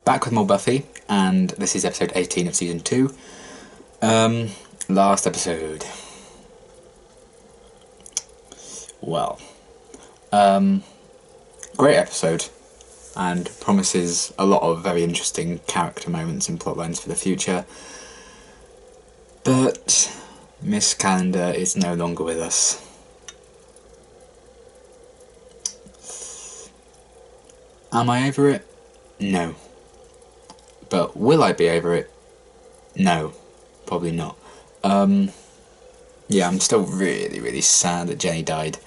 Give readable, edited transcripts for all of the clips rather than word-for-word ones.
back with more Buffy, and this is episode 18 of season 2. Last episode. Well, great episode, and promises a lot of very interesting character moments and plot lines for the future. But Miss Calendar is no longer with us. Am I over it? No. But will I be over it? No. Probably not. Yeah, I'm still really sad that Jenny died.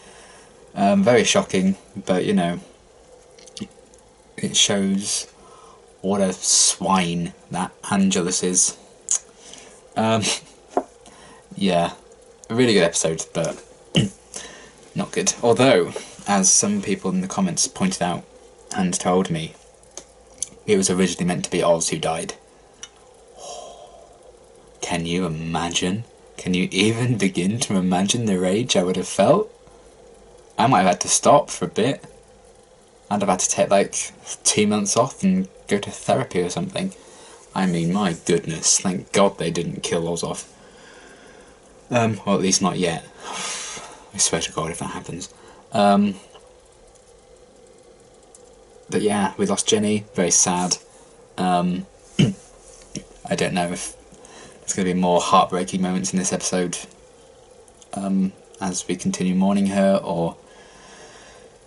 Very shocking, but you know, it shows what a swine that Angelus is. Yeah, a really good episode, but not good. Although, as some people in the comments pointed out and told me, it was originally meant to be Oz who died. Can you imagine? Can you even begin to imagine the rage I would have felt? I might have had to stop for a bit. I'd have had to take like 2 months off and go to therapy or something. I mean, my goodness, thank God they didn't kill Oz off. Or at least not yet. I swear to God if that happens. But yeah, we lost Jenny, very sad. I don't know if there's going to be more heartbreaking moments in this episode as we continue mourning her, or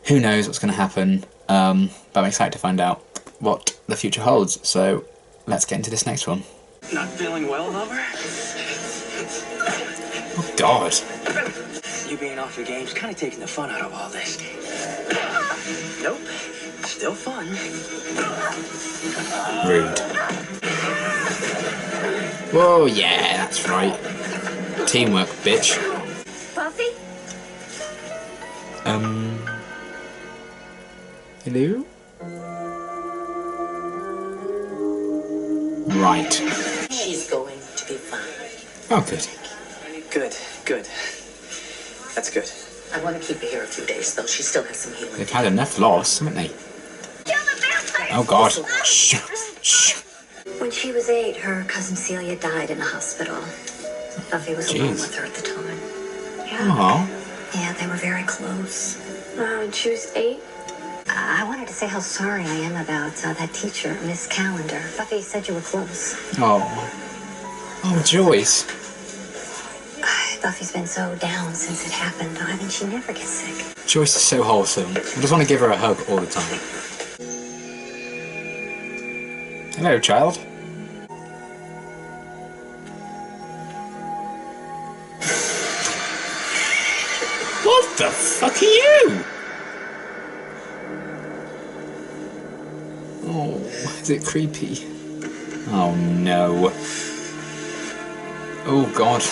who knows what's going to happen. But I'm excited to find out what the future holds, so let's get into this next one. Not feeling well, lover? Oh God. You being off your game's kind of taking the fun out of all this. Nope. Still fun. Rude. Whoa, yeah, that's right. Teamwork, bitch. Buffy? Hello? Right. She's going to be fine. Oh, good. Good. That's good. I want to keep her here a few days, though. She still has some healing. They've had enough loss, haven't they? Kill the vampire! Oh God. Shh. Shh. When she was 8, her cousin Celia died in a hospital. Buffy was alone with her at the time. Yeah. Aww. Yeah, they were very close. And she was 8? I wanted to say how sorry I am about that teacher, Miss Calendar. Buffy said you were close. Oh. Oh, Joyce. Buffy's been so down since it happened. I mean, she never gets sick. Joyce is so wholesome. I just want to give her a hug all the time. Hello, child. What the fuck are you? Oh, is it creepy? Oh no. Oh God.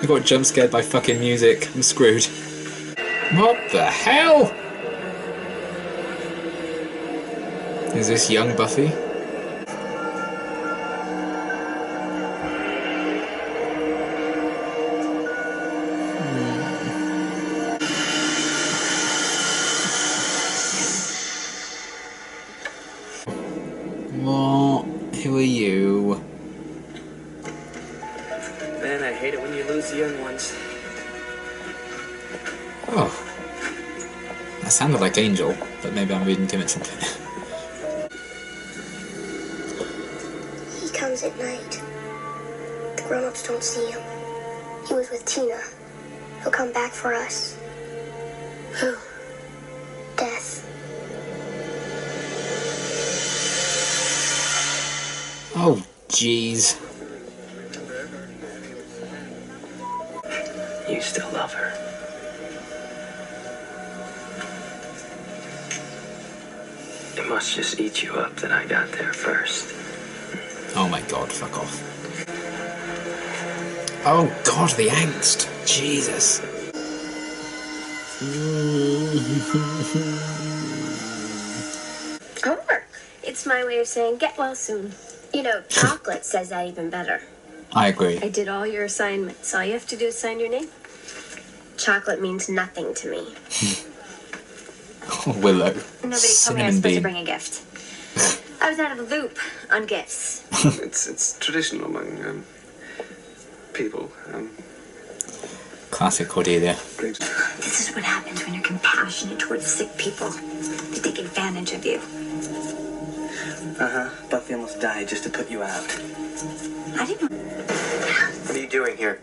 I got jump scared by fucking music. I'm screwed. What the hell? Is this young Buffy? What? Who are you? Man, I hate it when you lose the young ones. Oh. That sounded like Angel, but maybe I'm reading too much into it. He comes at night. The grown-ups don't see him. He was with Tina. He'll come back for us. Who? Death. Oh, jeez. You still love her. It must just eat you up that I got there first. Oh my God, fuck off. Oh God, the angst. Jesus. Homework. It's my way of saying get well soon. You know, chocolate says that even better. I agree. I did all your assignments. All you have to do is sign your name. Chocolate means nothing to me. Willow. Nobody told me I was Cinnamon supposed to bean. bring a gift. I was out of the loop on gifts. It's traditional among people. Classic Cordelia. Great. This is what happens when you're compassionate towards sick people. They take advantage of you. Buffy almost died just to put you out. I didn't. What are you doing here?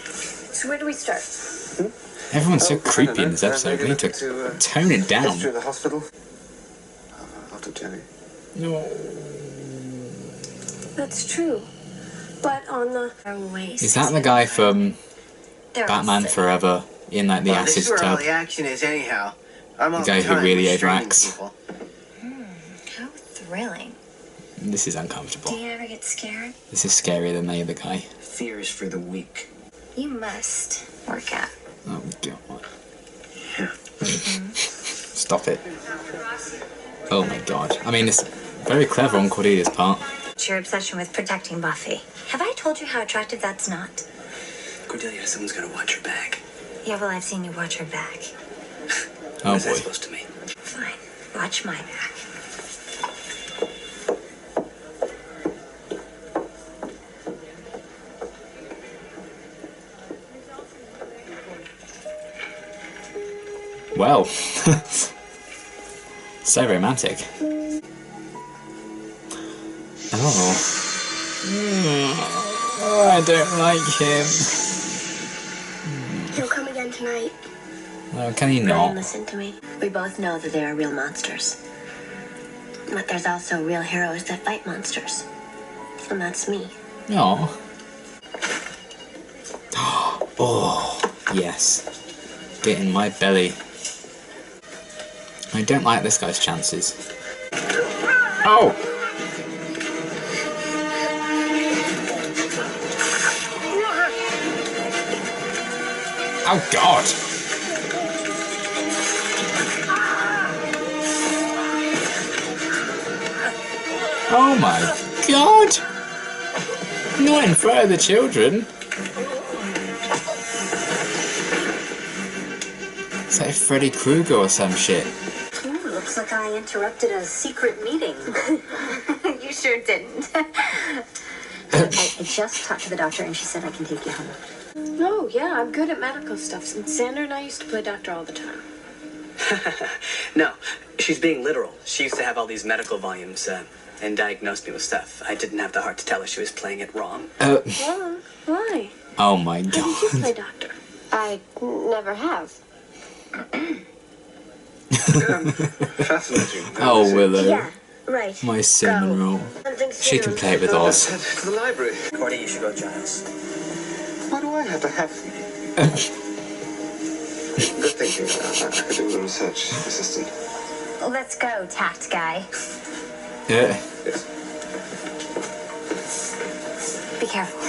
So where do we start? Everyone's so creepy in this episode. We need to tone it down. To the hospital. After Jenny. No. That's true. But on the... Is that the guy from They're Batman Forever in like the This acid is where all tub? the action is anyhow. I'm all The guy the who time really restraining overacts. people. How thrilling. This is uncomfortable. Do you ever get scared? This is scarier than the other guy. Fear is for the weak. You must work out. Oh god. Yeah. Stop it. Oh my god. I mean, it's very clever on Cordelia's part. It's your obsession with protecting Buffy. Have I told you how attractive that's not? Cordelia, someone's gonna watch her back. Yeah, well, I've seen you watch her back. Oh What is that boy. supposed to mean? Fine. Watch my back. Well. So romantic. Oh. Oh, I don't like him. He'll come again tonight. Oh, can he Brian, not? listen to me. We both know that there are real monsters. But there's also real heroes that fight monsters. And that's me. No. Oh, yes. Get in my belly. I don't like this guy's chances. Oh! Oh god! Oh my god! Not in front of the children. It's like Freddy Krueger or some shit. Ooh, looks like I interrupted a secret meeting. You sure didn't. I just talked to the doctor and she said I can take you home. No, yeah, I'm good at medical stuff. Since Xander and I used to play doctor all the time. No, she's being literal. She used to have all these medical volumes and diagnosed me with stuff. I didn't have the heart to tell her she was playing it wrong. Well, why? Oh my How did you god. play doctor? I never have. Fascinating. Oh, Willow. Yeah, right. My cinnamon roll. Something's She can play it with Oz. Head to the library. Cordy, you should go join us. Why do I have to have... Good thinking. I could do the research assistant. Let's go, tact guy. Yeah. Yes. Be careful.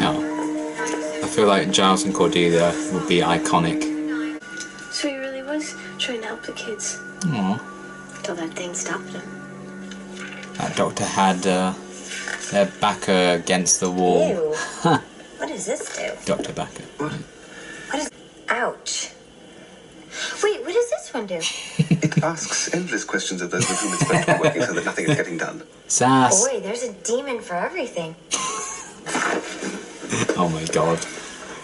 No. I feel like Giles and Cordelia would be iconic. So he really was trying to help the kids. Aww. Until that thing stopped him. That doctor had their backer against the wall. Ew. Huh. What does this do? Dr. Backer. What is... Ouch. Wait, what does this one do? It asks endless questions of those with whom it's meant to be working so that nothing is getting done. Sass. Boy, there's a demon for everything. Oh my god.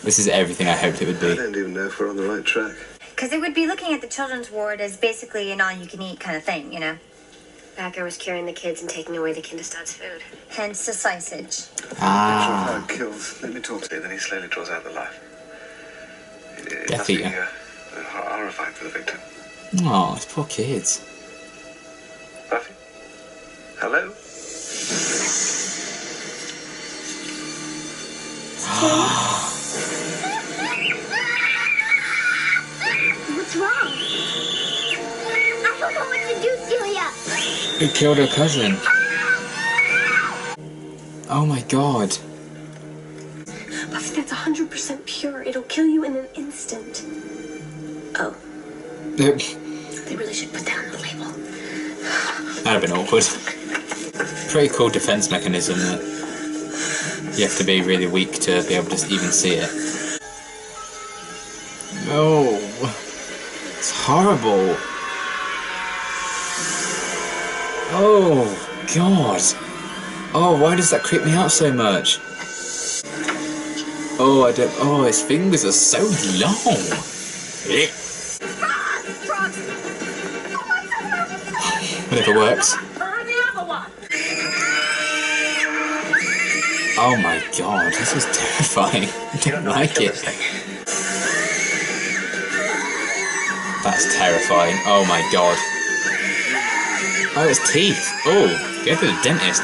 This is everything I hoped it would I be. don't even know if we're on the right track. Because it would be looking at the children's ward as basically an all-you-can-eat kind of thing, you know? Backer was carrying the kids and taking away the Kindestad's food. Hence the sausage. Ah. How it kills. Let me talk to you, then he slowly draws out the life. It Death must be Eater. horrifying for the victim. Oh, it's poor kids. Buffy? Hello? What's wrong? I don't know what to do, Celia. He killed her cousin. Oh my god. Buffy, that's 100% pure. It'll kill you in an instant. Oh, That'd they really should put that on the label. have been awkward. Pretty cool defense mechanism that you have to be really weak to be able to even see it. Oh, it's horrible. Oh, God. Oh, why does that creep me out so much? Oh, I don't... Oh, his fingers are so long. Whatever works. Oh my God, this was terrifying. I don't like it. That's terrifying. Oh my God. Oh, it's teeth. Oh, go to the dentist.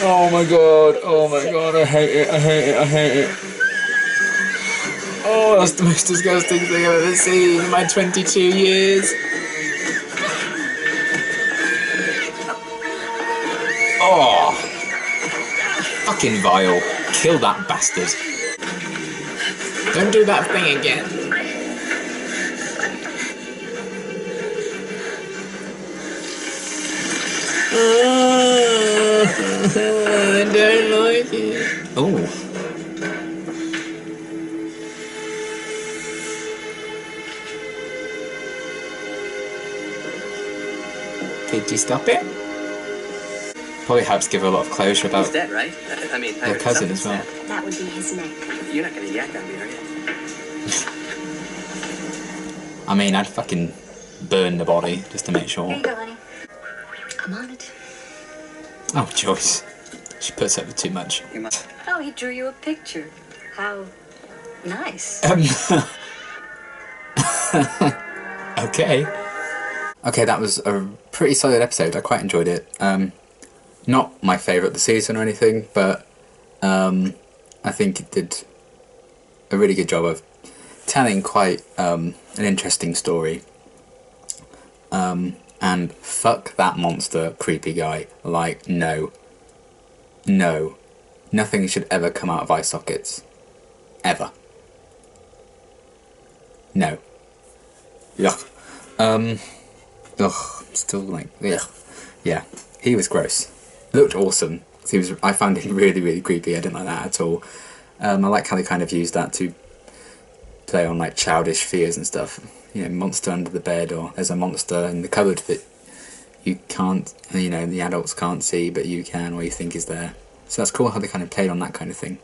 Oh my God. Oh my God. I hate it. I hate it. I hate it. Oh, that's the most disgusting thing I've ever seen in my 22 years. Oh. Fucking vile. Kill that bastard. Don't do that thing again. I don't like it. Oh. Did you stop it? Probably helps give her a lot of closure about He's dead, right? I mean, her cousin as well. That would be his neck. You're not gonna yak on me, are you? I mean, I'd fucking burn the body just to make Here sure. you go, honey. I'm on it. Oh, Joyce. She puts up with too much. You must. Oh, he drew you a picture. How nice. Okay. Okay, that was a pretty solid episode. I quite enjoyed it. Not my favourite of the season or anything, but I think it did a really good job of telling quite an interesting story. And fuck that monster creepy guy. Like, no. No. Nothing should ever come out of eye sockets. Ever. No. Yuck. Ugh, I'm still like, ugh. Yeah, he was gross. Looked awesome. I found him really, really creepy. I didn't like that at all. I like how they kind of used that to play on like childish fears and stuff. You know, monster under the bed, or there's a monster in the cupboard that you can't, you know, the adults can't see, but you can, or you think is there. So that's cool how they kind of played on that kind of thing.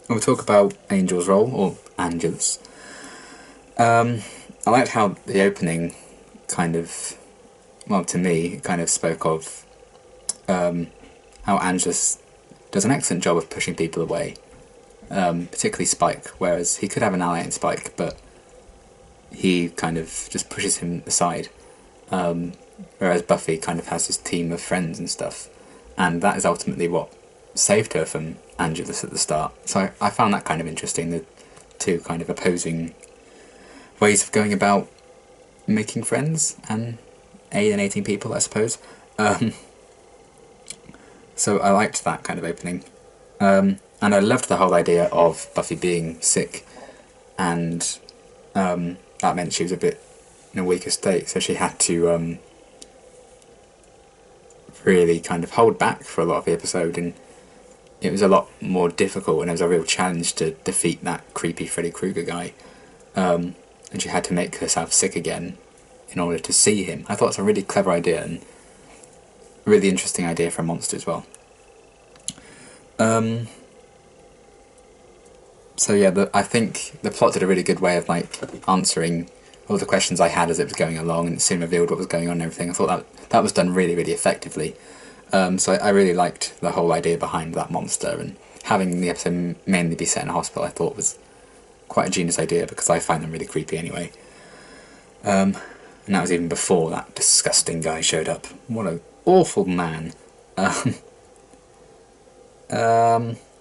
We'll talk about Angel's role, or Angelus. I liked how the opening kind of, well, to me, kind of spoke of how Angelus does an excellent job of pushing people away, particularly Spike, whereas he could have an ally in Spike, but he kind of just pushes him aside, whereas Buffy kind of has his team of friends and stuff, and that is ultimately what saved her from Angelus at the start. So I found that kind of interesting, the two kind of opposing ways of going about making friends and alienating people, I suppose. So I liked that kind of opening. And I loved the whole idea of Buffy being sick, and that meant she was a bit in a weaker state, so she had to really kind of hold back for a lot of the episode, and it was a lot more difficult, and it was a real challenge to defeat that creepy Freddy Krueger guy. And she had to make herself sick again in order to see him. I thought it's a really clever idea, and a really interesting idea for a monster as well. So yeah, I think the plot did a really good way of like answering all the questions I had as it was going along, and it soon revealed what was going on and everything. I thought that was done really, really effectively. So I really liked the whole idea behind that monster, and having the episode mainly be set in a hospital I thought was quite a genius idea, because I find them really creepy anyway. And that was even before that disgusting guy showed up. What an awful man.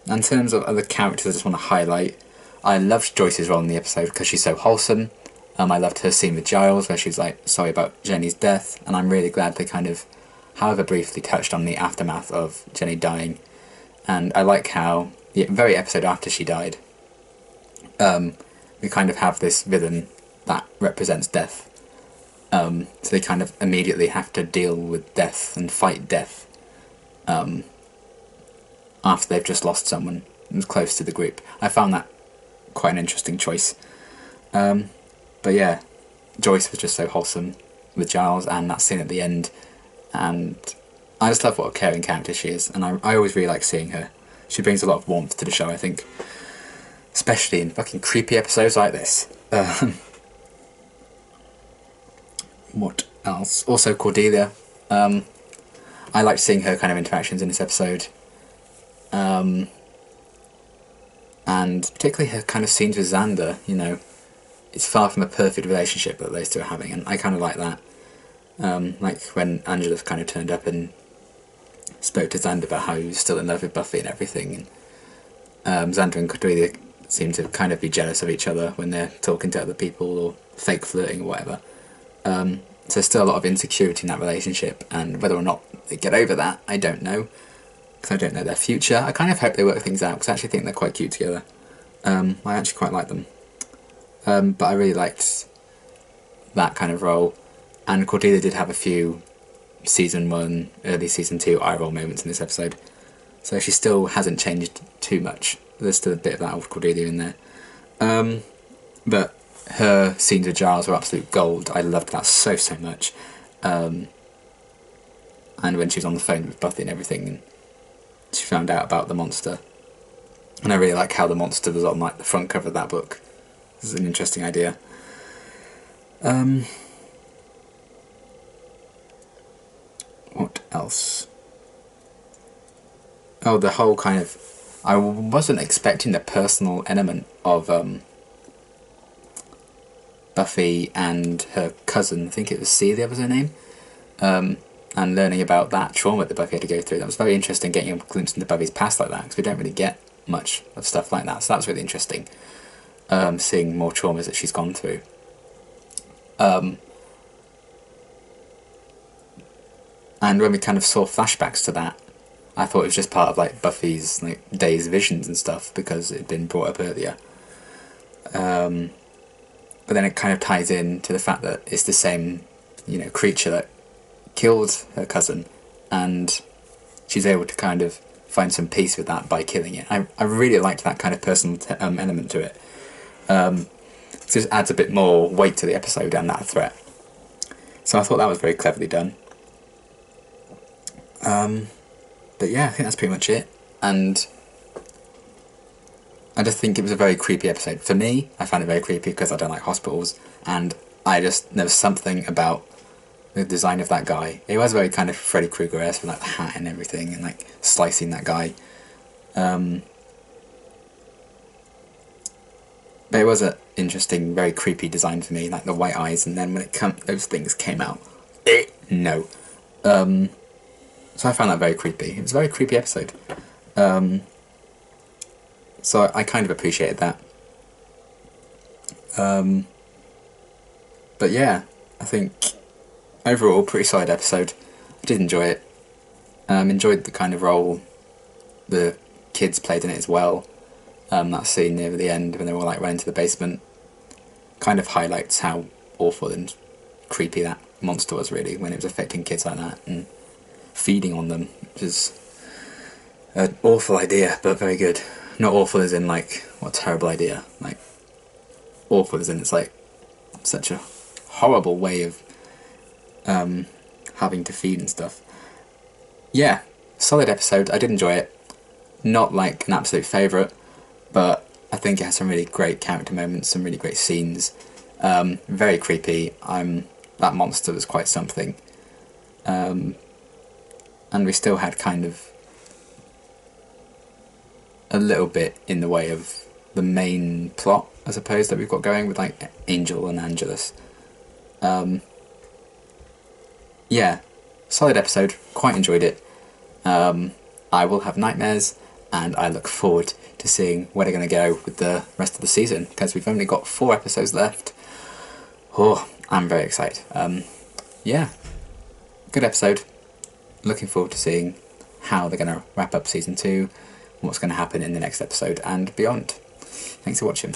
In terms of other characters I just want to highlight, I loved Joyce's role in the episode because she's so wholesome. I loved her scene with Giles where she's like sorry about Jenny's death, and I'm really glad they kind of, however briefly, touched on the aftermath of Jenny dying. And I like how the very episode after she died, we kind of have this villain that represents death. So they kind of immediately have to deal with death and fight death. after they've just lost someone who's close to the group. I found that quite an interesting choice. But yeah, Joyce was just so wholesome with Giles, and that scene at the end, and I just love what a caring character she is, and I always really like seeing her. She brings a lot of warmth to the show, I think, especially in fucking creepy episodes like this. What else? Also Cordelia. I liked seeing her kind of interactions in this episode. And particularly her kind of scenes with Xander, you know. It's far from a perfect relationship that those two are having, and I kind of like that. Like when Angela kind of turned up and spoke to Xander about how he was still in love with Buffy and everything. And Xander and Cordelia seem to kind of be jealous of each other when they're talking to other people or fake flirting or whatever. So there's still a lot of insecurity in that relationship, and whether or not they get over that, I don't know. Because I don't know their future. I kind of hope they work things out, because I actually think they're quite cute together. I actually quite like them. But I really liked that kind of role. And Cordelia did have a few Season 1, early Season 2 eye-roll moments in this episode. So she still hasn't changed too much. There's still a bit of that old Cordelia in there. But her scenes with Giles were absolute gold. I loved that so much. And when she was on the phone with Buffy and everything, and she found out about the monster. And I really like how the monster was on like the front cover of that book. This is an interesting idea. What else? Oh, the whole kind of... I wasn't expecting the personal element of Buffy and her cousin. I think it was Celia was her name. And learning about that trauma that Buffy had to go through. That was very interesting, getting a glimpse into Buffy's past like that, because we don't really get much of stuff like that. So that was really interesting. Seeing more traumas that she's gone through. And when we kind of saw flashbacks to that, I thought it was just part of like Buffy's like day's visions and stuff, because it had been brought up earlier. But then it kind of ties in to the fact that it's the same, you know, creature that killed her cousin, and she's able to kind of find some peace with that by killing it. I really liked that kind of personal element to it. It just adds a bit more weight to the episode and that threat. So I thought that was very cleverly done. But yeah, I think that's pretty much it. And I just think it was a very creepy episode. For me, I found it very creepy because I don't like hospitals, and there was something about the design of that guy. It was very kind of Freddy Krueger-esque with like the hat and everything, and like slicing that guy. But it was an interesting, very creepy design for me, like the white eyes, and then when those things came out, no. So I found that very creepy. It was a very creepy episode. So I kind of appreciated that. But yeah, I think overall pretty solid episode. I did enjoy it. Enjoyed the kind of role the kids played in it as well. That scene near the end when they were like running to the basement kind of highlights how awful and creepy that monster was, really, when it was affecting kids like that and feeding on them, which is an awful idea, but very good. Not awful as in like, what a terrible idea. Like, awful as in it's like such a horrible way of having to feed and stuff. Yeah, solid episode. I did enjoy it. Not like an absolute favourite, but I think it has some really great character moments, some really great scenes. Very creepy. That monster was quite something. And we still had kind of a little bit in the way of the main plot, I suppose, that we've got going with like Angel and Angelus. Yeah, solid episode. Quite enjoyed it. I will have nightmares, and I look forward to seeing where they're going to go with the rest of the season, because we've only got 4 episodes left. Oh, I'm very excited. Yeah, good episode. Looking forward to seeing how they're going to wrap up season 2, what's going to happen in the next episode and beyond. Thanks for watching.